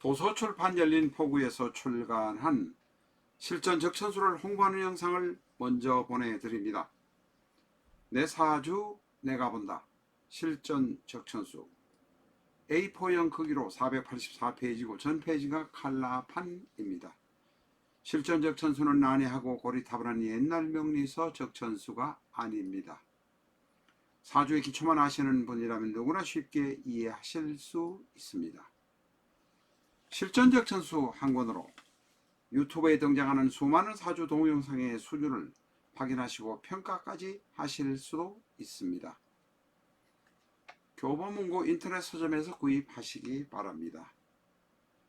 도서출판 열린포구에서 출간한 실전 적천수를 홍보하는 영상을 먼저 보내드립니다. 내 사주 내가 본다. 실전 적천수 A4형 크기로 484페이지고 전페이지가 칼라판입니다. 실전 적천수는 난해하고 고리타분한 옛날 명리서 적천수가 아닙니다. 사주의 기초만 아시는 분이라면 누구나 쉽게 이해하실 수 있습니다. 실전 적천수 한 권으로 유튜브에 등장하는 수많은 사주 동영상의 수준을 확인하시고 평가까지 하실 수도 있습니다. 교보문고 인터넷 서점에서 구입하시기 바랍니다.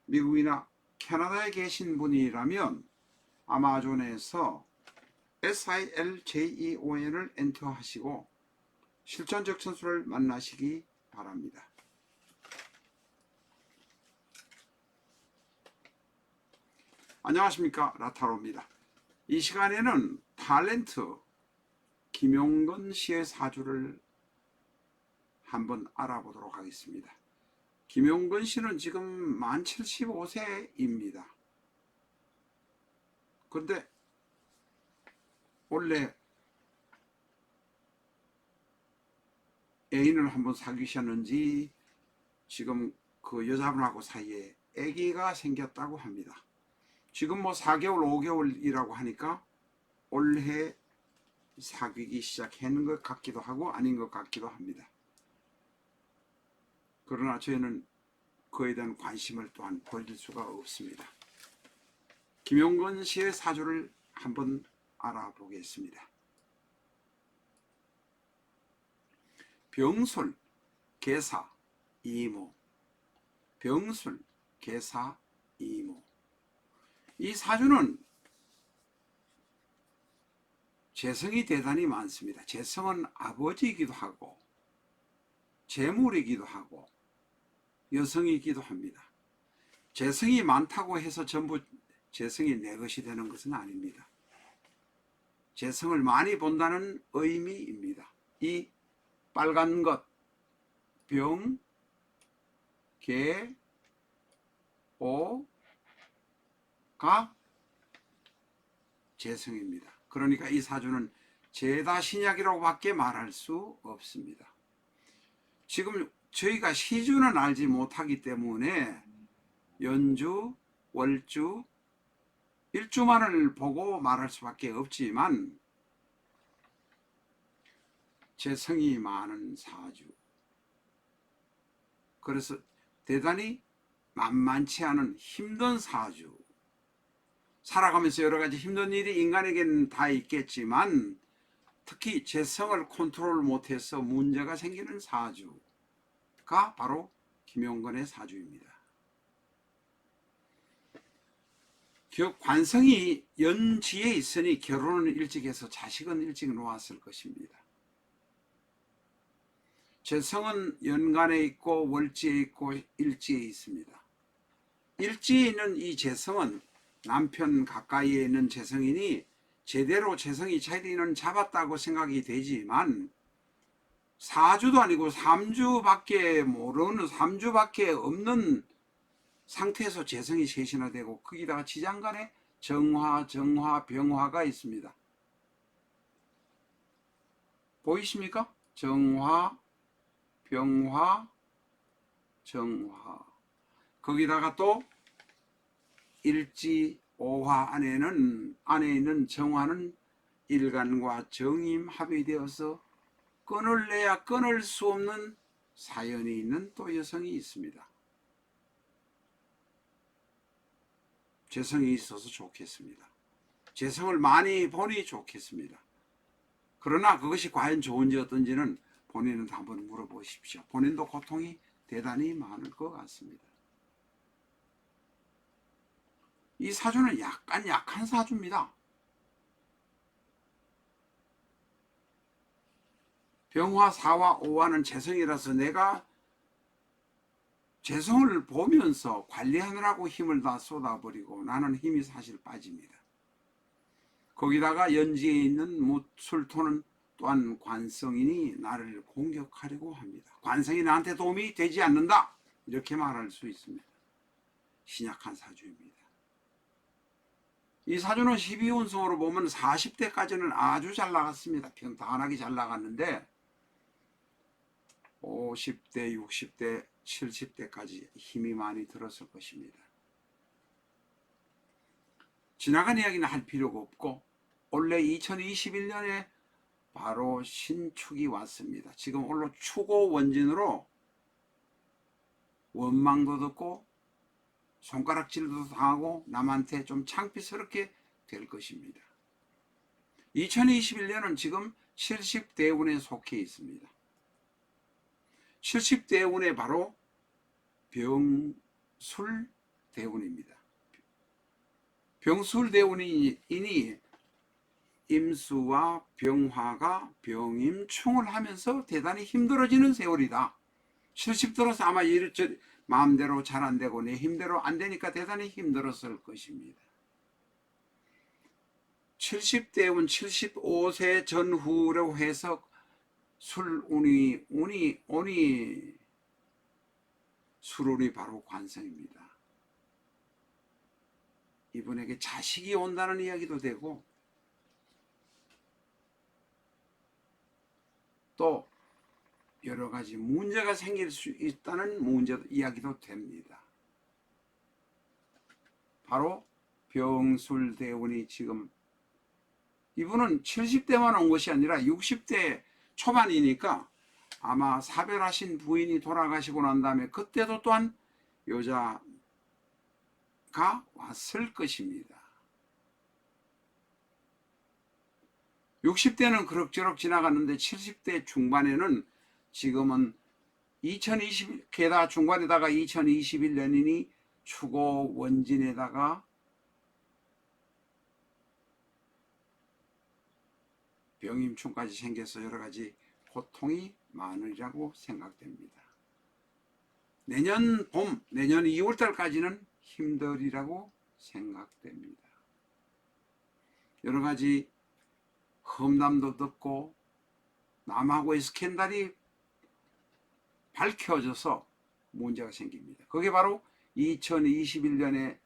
미국이나 캐나다에 계신 분이라면 아마존에서 SILJEON을 엔터하시고 실전 적천수를 만나시기 바랍니다. 안녕하십니까, 라타로입니다. 이 시간에는 탤런트 김용건 씨의 사주를 한번 알아보도록 하겠습니다. 김용건 씨는 지금 만 75세입니다. 그런데 원래 애인을 한번 사귀셨는지 지금 그 여자분하고 사이에 아기가 생겼다고 합니다. 지금 뭐 4개월, 5개월이라고 하니까 올해 사귀기 시작하는 것 같기도 하고 아닌 것 같기도 합니다. 그러나 저희는 그에 대한 관심을 또한 버릴 수가 없습니다. 김용건 씨의 사주를 한번 알아보겠습니다. 병술, 계사, 이모. 병술, 계사, 이모. 이 사주는 재성이 대단히 많습니다. 재성은 아버지이기도 하고 재물이기도 하고 여성이기도 합니다. 재성이 많다고 해서 전부 재성이 내 것이 되는 것은 아닙니다. 재성을 많이 본다는 의미입니다. 이 빨간 것, 병, 개, 오, 가 재성입니다. 그러니까 이 사주는 제다신약이라고 밖에 말할 수 없습니다. 지금 저희가 시주는 알지 못하기 때문에 연주, 월주, 일주만을 보고 말할 수밖에 없지만 재성이 많은 사주, 그래서 대단히 만만치 않은 힘든 사주, 살아가면서 여러 가지 힘든 일이 인간에게는 다 있겠지만 특히 재성을 컨트롤 못해서 문제가 생기는 사주가 바로 김용건의 사주입니다. 관성이 연지에 있으니 결혼은 일찍 해서 자식은 일찍 놓았을 것입니다. 재성은 연간에 있고 월지에 있고 일지에 있습니다. 일지에 있는 이 재성은 남편 가까이에 있는 재성이니 제대로 재성이 자리는 잡았다고 생각이 되지만 4주도 아니고 3주밖에 모르는 3주밖에 없는 상태에서 재성이 셋이나 되고 거기다가 지장간에 정화, 병화가 있습니다. 보이십니까? 정화, 병화, 정화. 거기다가 또 일지 오화 안에 있는 정화는 일간과 정임 합의되어서 끊을 내야 끊을 수 없는 사연이 있는 또 여성이 있습니다. 재성이 있어서 좋겠습니다. 재성을 많이 보니 좋겠습니다. 그러나 그것이 과연 좋은지 어떤지는 본인은 한번 물어보십시오. 본인도 고통이 대단히 많을 것 같습니다. 이 사주는 약간 약한 사주입니다. 병화, 사화, 오화는 재성이라서 내가 재성을 보면서 관리하느라고 힘을 다 쏟아버리고 나는 힘이 사실 빠집니다. 거기다가 연지에 있는 술토는 또한 관성이니 나를 공격하려고 합니다. 관성이 나한테 도움이 되지 않는다, 이렇게 말할 수 있습니다. 신약한 사주입니다. 이 사주는 12운성으로 보면 40대까지는 아주 잘 나갔습니다. 평탄하게 잘 나갔는데 50대, 60대, 70대까지 힘이 많이 들었을 것입니다. 지나간 이야기는 할 필요가 없고 원래 2021년에 바로 신축이 왔습니다. 지금 올로 축오 원진으로 원망도 듣고 손가락질도 당하고 남한테 좀 창피스럽게 될 것입니다. 2021년은 지금 70대운에 속해 있습니다. 70대운에 바로 병술대운입니다. 병술대운이니 임수와 병화가 병임충을 하면서 대단히 힘들어지는 세월이다. 70 들어서 아마 이렇게 마음대로 잘 안 되고 내 힘대로 안 되니까 대단히 힘들었을 것입니다. 70대운 75세 전후라고 해서 술운이 술운이 바로 관성입니다. 이분에게 자식이 온다는 이야기도 되고 또 여러 가지 문제가 생길 수 있다는 이야기도 됩니다. 바로 병술대운이 지금 이분은 70대만 온 것이 아니라 60대 초반이니까 아마 사별하신 부인이 돌아가시고 난 다음에 그때도 또한 여자가 왔을 것입니다. 60대는 그럭저럭 지나갔는데 70대 중반에는 지금은 게다가 중간에다가 2021년이니 축오 원진에다가 병임충까지 생겨서 여러 가지 고통이 많으리라고 생각됩니다. 내년 봄, 내년 2월달까지는 힘들이라고 생각됩니다. 여러 가지 험담도 듣고 남하고의 스캔들이 밝혀져서 문제가 생깁니다. 그게 바로 2021년에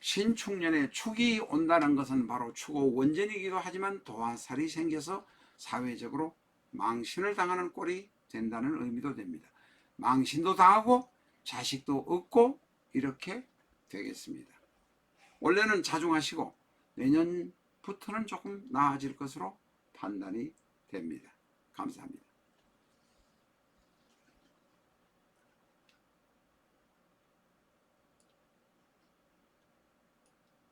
신축년에 축이 온다는 것은 바로 축오 원전이기도 하지만 도화살이 생겨서 사회적으로 망신을 당하는 꼴이 된다는 의미도 됩니다. 망신도 당하고 자식도 얻고 이렇게 되겠습니다. 원래는 자중하시고 내년부터는 조금 나아질 것으로 판단이 됩니다. 감사합니다.